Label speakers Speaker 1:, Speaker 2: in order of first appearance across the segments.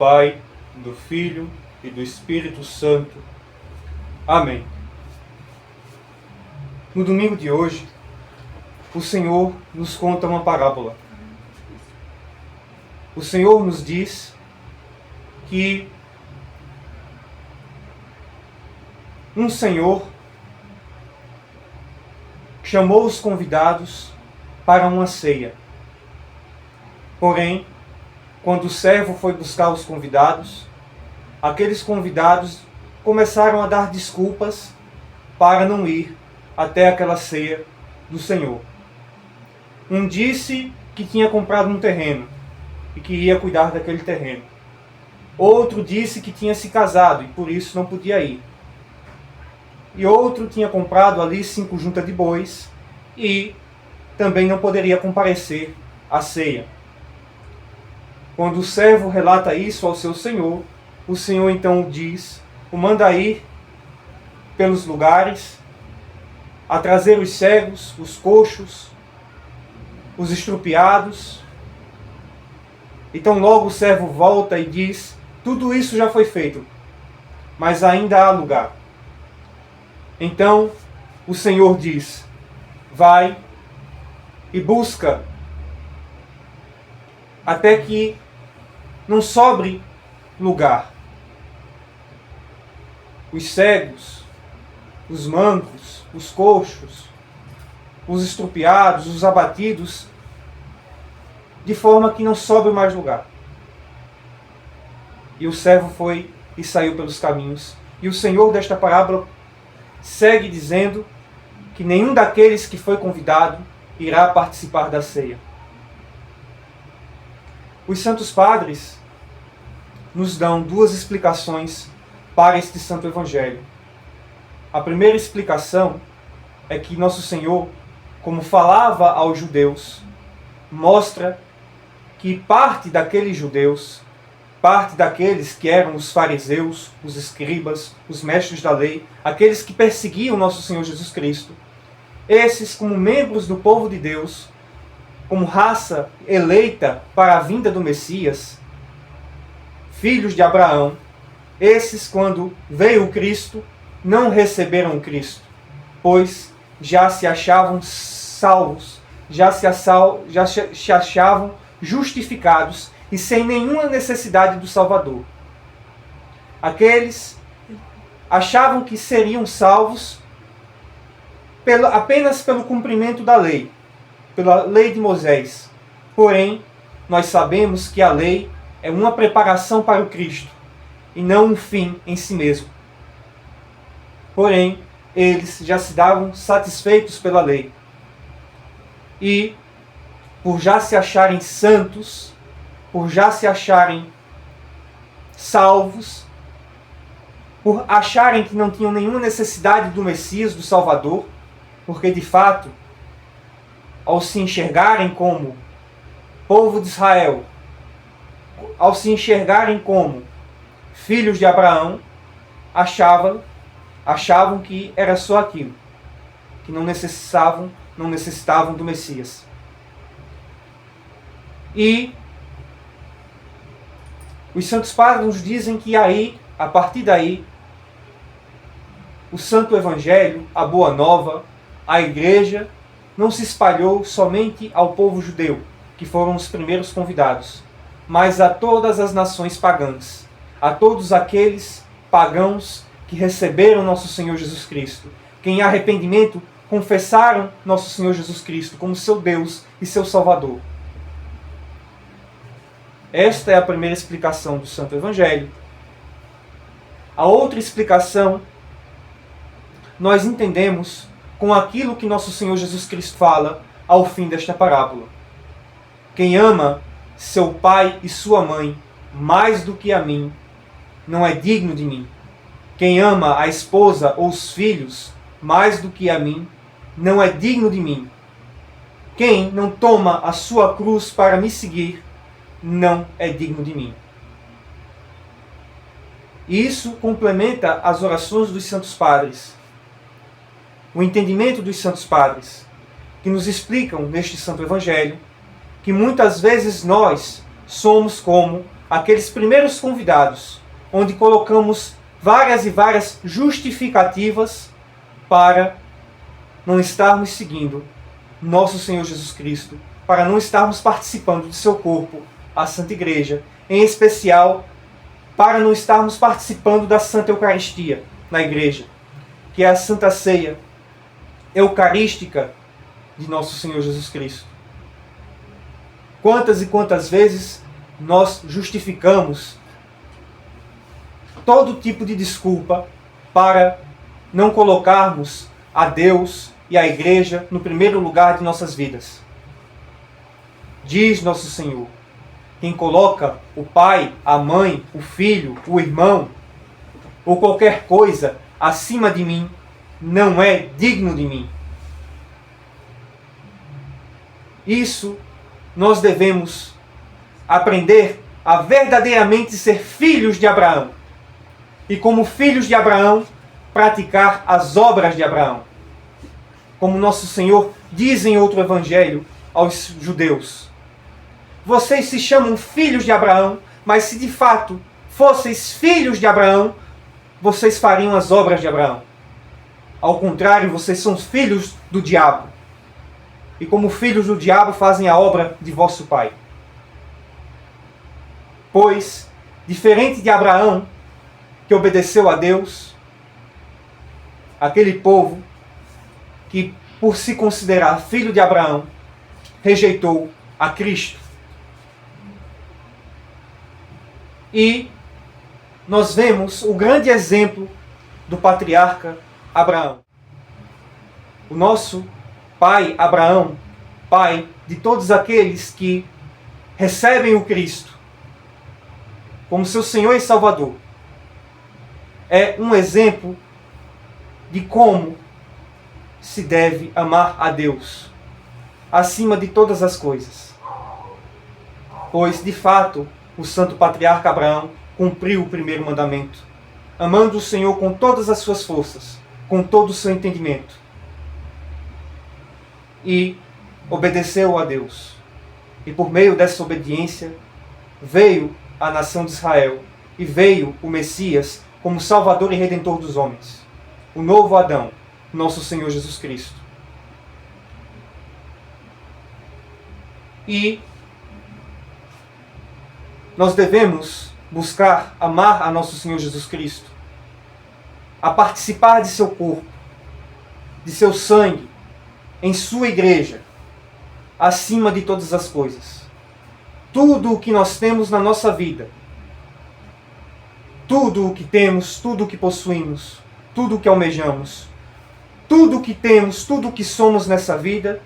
Speaker 1: Pai, do Filho e do Espírito Santo. Amém. No domingo de hoje, o Senhor nos conta uma parábola. O Senhor nos diz que um senhor chamou os convidados para uma ceia. Porém, quando o servo foi buscar os convidados, aqueles convidados começaram a dar desculpas para não ir até aquela ceia do Senhor. Um disse que tinha comprado um terreno e que ia cuidar daquele terreno. Outro disse que tinha se casado e por isso não podia ir. E outro tinha comprado ali 5 juntas de bois e também não poderia comparecer à ceia. Quando o servo relata isso ao seu senhor, o senhor então o manda ir pelos lugares, a trazer os cegos, os coxos, os estrupiados. Então logo o servo volta e diz: tudo isso já foi feito, mas ainda há lugar. Então o Senhor diz: vai e busca até que não sobre lugar. Os cegos, os mancos, os coxos, os estrupiados, os abatidos, de forma que não sobre mais lugar. E o servo foi e saiu pelos caminhos. E o Senhor desta parábola segue dizendo que nenhum daqueles que foi convidado irá participar da ceia. Os Santos Padres nos dão 2 explicações para este Santo Evangelho. A primeira explicação é que Nosso Senhor, como falava aos judeus, mostra que parte daqueles judeus, parte daqueles que eram os fariseus, os escribas, os mestres da lei, aqueles que perseguiam Nosso Senhor Jesus Cristo, esses, como membros do povo de Deus, como raça eleita para a vinda do Messias, filhos de Abraão, esses, quando veio o Cristo, não receberam o Cristo, pois já se achavam salvos, já se achavam justificados e sem nenhuma necessidade do Salvador. Aqueles achavam que seriam salvos apenas pelo cumprimento da lei, pela lei de Moisés. Porém, nós sabemos que a lei é uma preparação para o Cristo e não um fim em si mesmo. Porém, eles já se davam satisfeitos pela lei. E, por já se acharem santos, por já se acharem salvos, por acharem que não tinham nenhuma necessidade do Messias, do Salvador, porque de fato, ao se enxergarem como povo de Israel, ao se enxergarem como filhos de Abraão, achavam que era só aquilo, que não necessitavam do Messias. E os Santos Padres nos dizem que aí, a partir daí, o Santo Evangelho, a Boa Nova, a Igreja, não se espalhou somente ao povo judeu, que foram os primeiros convidados, mas a todas as nações pagãs, a todos aqueles pagãos que receberam Nosso Senhor Jesus Cristo, que em arrependimento confessaram Nosso Senhor Jesus Cristo como seu Deus e seu Salvador. Esta é a primeira explicação do Santo Evangelho. A outra explicação nós entendemos com aquilo que Nosso Senhor Jesus Cristo fala ao fim desta parábola. Quem ama seu pai e sua mãe mais do que a mim, não é digno de mim. Quem ama a esposa ou os filhos mais do que a mim, não é digno de mim. Quem não toma a sua cruz para me seguir, não é digno de mim. Isso complementa as orações dos Santos Padres. O entendimento dos Santos Padres, que nos explicam neste Santo Evangelho, que muitas vezes nós somos como aqueles primeiros convidados, onde colocamos várias e várias justificativas para não estarmos seguindo nosso Senhor Jesus Cristo, para não estarmos participando de seu corpo, a Santa Igreja, em especial para não estarmos participando da Santa Eucaristia na Igreja, que é a Santa Ceia Eucarística de nosso Senhor Jesus Cristo. Quantas e quantas vezes nós justificamos todo tipo de desculpa para não colocarmos a Deus e a Igreja no primeiro lugar de nossas vidas. Diz nosso Senhor: quem coloca o pai, a mãe, o filho, o irmão, ou qualquer coisa acima de mim, não é digno de mim. Isso nós devemos aprender a verdadeiramente ser filhos de Abraão. E como filhos de Abraão, praticar as obras de Abraão. Como nosso Senhor diz em outro evangelho aos judeus: vocês se chamam filhos de Abraão, mas se de fato fosseis filhos de Abraão, vocês fariam as obras de Abraão. Ao contrário, vocês são filhos do diabo. E como filhos do diabo, fazem a obra de vosso pai. Pois, diferente de Abraão, que obedeceu a Deus, aquele povo que, por se considerar filho de Abraão, rejeitou a Cristo. E nós vemos o grande exemplo do patriarca Abraão. O nosso pai Abraão, pai de todos aqueles que recebem o Cristo como seu Senhor e Salvador, é um exemplo de como se deve amar a Deus acima de todas as coisas. Pois, de fato, o santo patriarca Abraão cumpriu o primeiro mandamento, amando o Senhor com todas as suas forças, com todo o seu entendimento. E obedeceu a Deus. E por meio dessa obediência, veio a nação de Israel e veio o Messias como Salvador e Redentor dos homens. O novo Adão, nosso Senhor Jesus Cristo. E nós devemos buscar amar a nosso Senhor Jesus Cristo, a participar de seu corpo, de seu sangue, em sua igreja, acima de todas as coisas. Tudo o que nós temos na nossa vida, tudo o que temos, tudo o que possuímos, tudo o que almejamos, tudo o que temos, tudo o que somos nessa vida,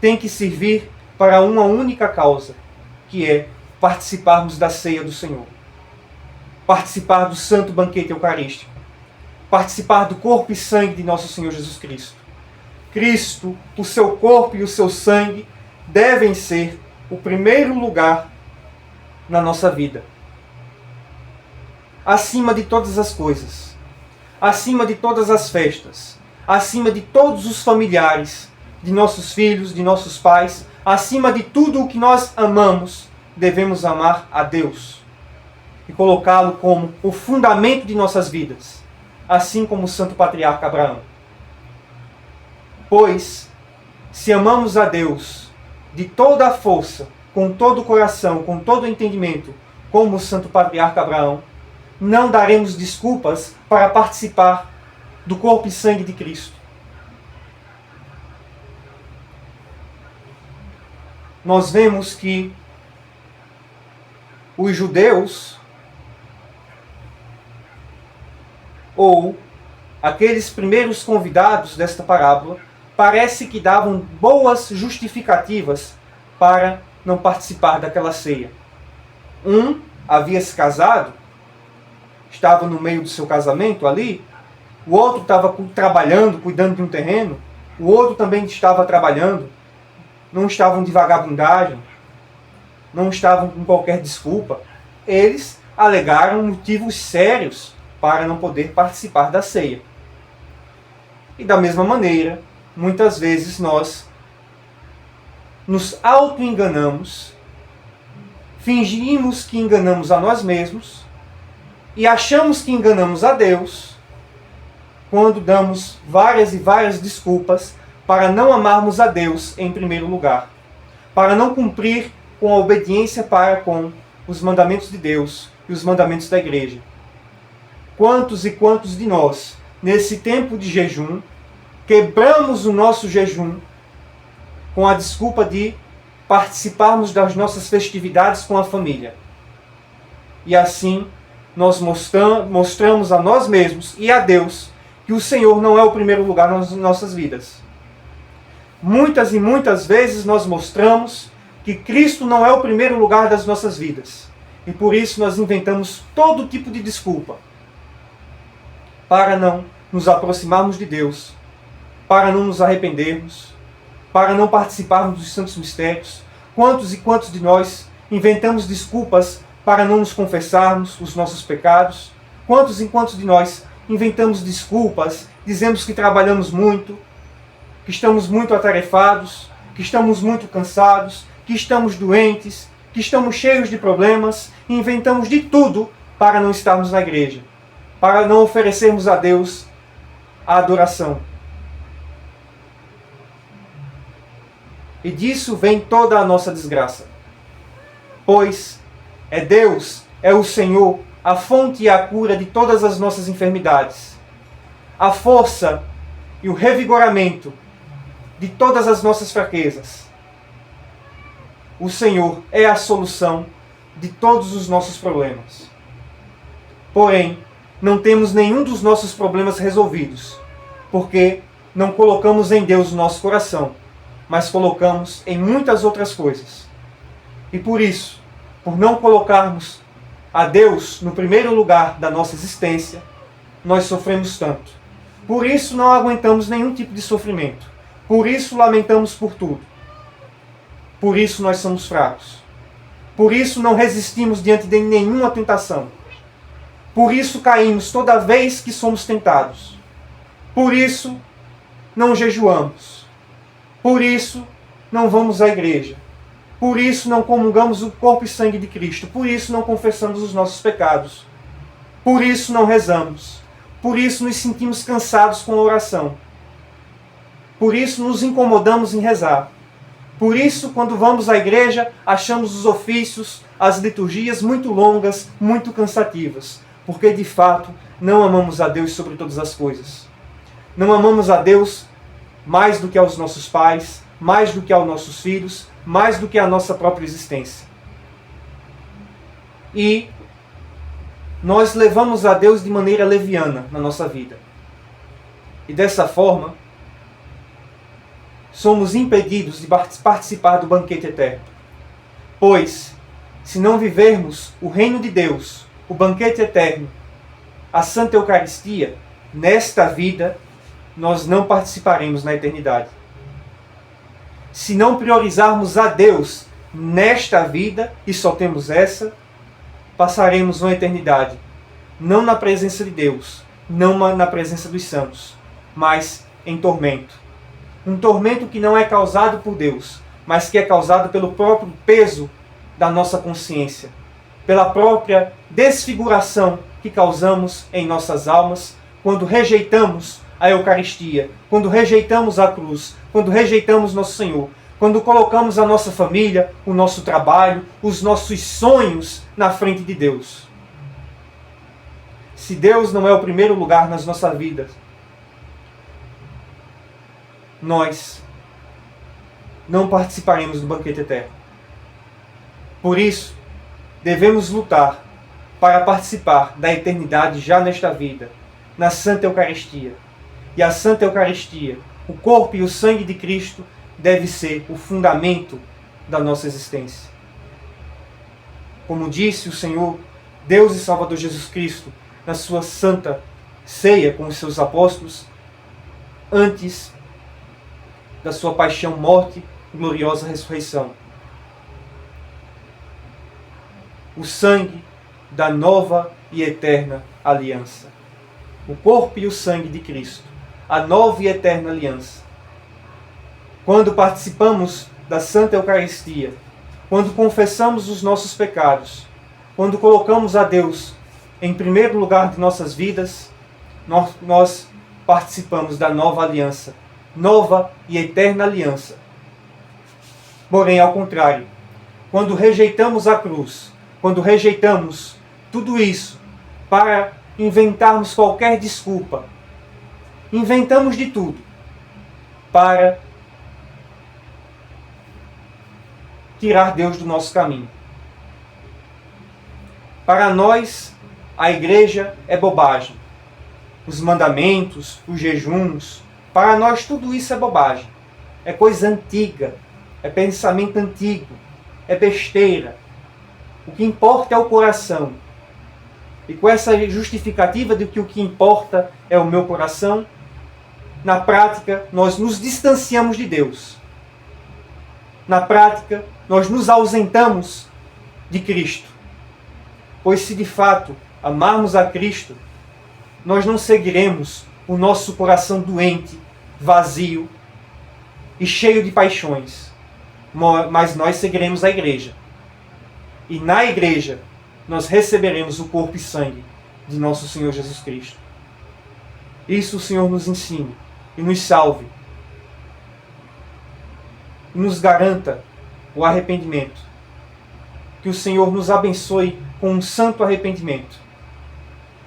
Speaker 1: tem que servir para uma única causa, que é participarmos da ceia do Senhor, participar do santo banquete eucarístico, participar do corpo e sangue de nosso Senhor Jesus Cristo. Cristo, o seu corpo e o seu sangue devem ser o primeiro lugar na nossa vida. Acima de todas as coisas, acima de todas as festas, acima de todos os familiares, de nossos filhos, de nossos pais, acima de tudo o que nós amamos, devemos amar a Deus e colocá-lo como o fundamento de nossas vidas, assim como o santo patriarca Abraão. Pois, se amamos a Deus de toda a força, com todo o coração, com todo o entendimento, como o santo patriarca Abraão, não daremos desculpas para participar do corpo e sangue de Cristo. Nós vemos que os judeus, ou aqueles primeiros convidados desta parábola, parece que davam boas justificativas para não participar daquela ceia. Um havia se casado, estava no meio do seu casamento ali, o outro estava trabalhando, cuidando de um terreno, o outro também estava trabalhando, não estavam de vagabundagem, não estavam com qualquer desculpa. Eles alegaram motivos sérios para não poder participar da ceia. E da mesma maneira, muitas vezes nós nos auto-enganamos, fingimos que enganamos a nós mesmos e achamos que enganamos a Deus quando damos várias e várias desculpas para não amarmos a Deus em primeiro lugar, para não cumprir com a obediência para com os mandamentos de Deus e os mandamentos da igreja. Quantos e quantos de nós, nesse tempo de jejum, quebramos o nosso jejum com a desculpa de participarmos das nossas festividades com a família. E assim, nós mostramos a nós mesmos e a Deus que o Senhor não é o primeiro lugar nas nossas vidas. Muitas e muitas vezes nós mostramos que Cristo não é o primeiro lugar das nossas vidas. E por isso nós inventamos todo tipo de desculpa para não nos aproximarmos de Deus, para não nos arrependermos, para não participarmos dos santos mistérios. Quantos e quantos de nós inventamos desculpas para não nos confessarmos os nossos pecados? Quantos e quantos de nós inventamos desculpas, dizemos que trabalhamos muito, que estamos muito atarefados, que estamos muito cansados, que estamos doentes, que estamos cheios de problemas, e inventamos de tudo para não estarmos na igreja, para não oferecermos a Deus a adoração. E disso vem toda a nossa desgraça. Pois é Deus, é o Senhor, a fonte e a cura de todas as nossas enfermidades, a força e o revigoramento de todas as nossas fraquezas. O Senhor é a solução de todos os nossos problemas. Porém, não temos nenhum dos nossos problemas resolvidos, porque não colocamos em Deus o nosso coração, mas colocamos em muitas outras coisas. E por isso, por não colocarmos a Deus no primeiro lugar da nossa existência, nós sofremos tanto. Por isso não aguentamos nenhum tipo de sofrimento. Por isso lamentamos por tudo. Por isso nós somos fracos. Por isso não resistimos diante de nenhuma tentação. Por isso caímos toda vez que somos tentados. Por isso não jejuamos. Por isso não vamos à igreja. Por isso não comungamos o corpo e sangue de Cristo. Por isso não confessamos os nossos pecados. Por isso não rezamos. Por isso nos sentimos cansados com a oração. Por isso nos incomodamos em rezar. Por isso, quando vamos à igreja, achamos os ofícios, as liturgias muito longas, muito cansativas. Porque, de fato, não amamos a Deus sobre todas as coisas. Não amamos a Deus mais do que aos nossos pais, mais do que aos nossos filhos, mais do que a nossa própria existência. E nós levamos a Deus de maneira leviana na nossa vida. E dessa forma, somos impedidos de participar do banquete eterno. Pois, se não vivermos o reino de Deus, o banquete eterno, a Santa Eucaristia, nesta vida, nós não participaremos na eternidade. Se não priorizarmos a Deus nesta vida, e só temos essa, passaremos uma eternidade, não na presença de Deus, não na presença dos santos, mas em tormento. Um tormento que não é causado por Deus, mas que é causado pelo próprio peso da nossa consciência, pela própria desfiguração que causamos em nossas almas quando rejeitamos a Eucaristia, quando rejeitamos a cruz, quando rejeitamos nosso Senhor, quando colocamos a nossa família, o nosso trabalho, os nossos sonhos na frente de Deus. Se Deus não é o primeiro lugar nas nossas vidas, nós não participaremos do banquete eterno. Por isso, devemos lutar para participar da eternidade já nesta vida, na Santa Eucaristia. E a Santa Eucaristia, o corpo e o sangue de Cristo, deve ser o fundamento da nossa existência. Como disse o Senhor, Deus e Salvador Jesus Cristo, na sua santa ceia com os seus apóstolos, antes da sua paixão, morte e gloriosa ressurreição. O sangue da nova e eterna aliança. O corpo e o sangue de Cristo. A nova e eterna aliança. Quando participamos da Santa Eucaristia, quando confessamos os nossos pecados, quando colocamos a Deus em primeiro lugar de nossas vidas, nós participamos da nova aliança, nova e eterna aliança. Porém, ao contrário, quando rejeitamos a cruz, quando rejeitamos tudo isso para inventarmos qualquer desculpa, inventamos de tudo para tirar Deus do nosso caminho. Para nós, a igreja é bobagem. Os mandamentos, os jejuns, para nós tudo isso é bobagem. É coisa antiga, é pensamento antigo, é besteira. O que importa é o coração. E com essa justificativa de que o que importa é o meu coração, na prática nós nos distanciamos de Deus. Na prática, nós nos ausentamos de Cristo. Pois se de fato amarmos a Cristo, nós não seguiremos o nosso coração doente, vazio e cheio de paixões, mas nós seguiremos a igreja. E na igreja nós receberemos o corpo e sangue de nosso Senhor Jesus Cristo. Isso o Senhor nos ensine e nos salve. E nos garanta o arrependimento. Que o Senhor nos abençoe com um santo arrependimento,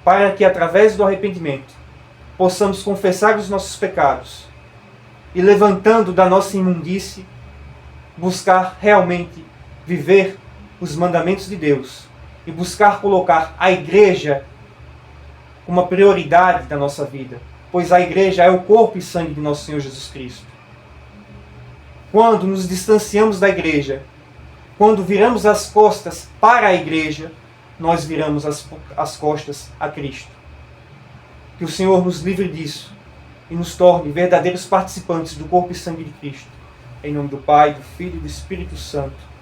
Speaker 1: para que através do arrependimento possamos confessar os nossos pecados e, levantando da nossa imundície, buscar realmente viver os mandamentos de Deus e buscar colocar a igreja como uma prioridade da nossa vida, pois a igreja é o corpo e sangue de nosso Senhor Jesus Cristo. Quando nos distanciamos da igreja, quando viramos as costas para a igreja, nós viramos as costas a Cristo. Que o Senhor nos livre disso e nos torne verdadeiros participantes do corpo e sangue de Cristo. Em nome do Pai, do Filho e do Espírito Santo.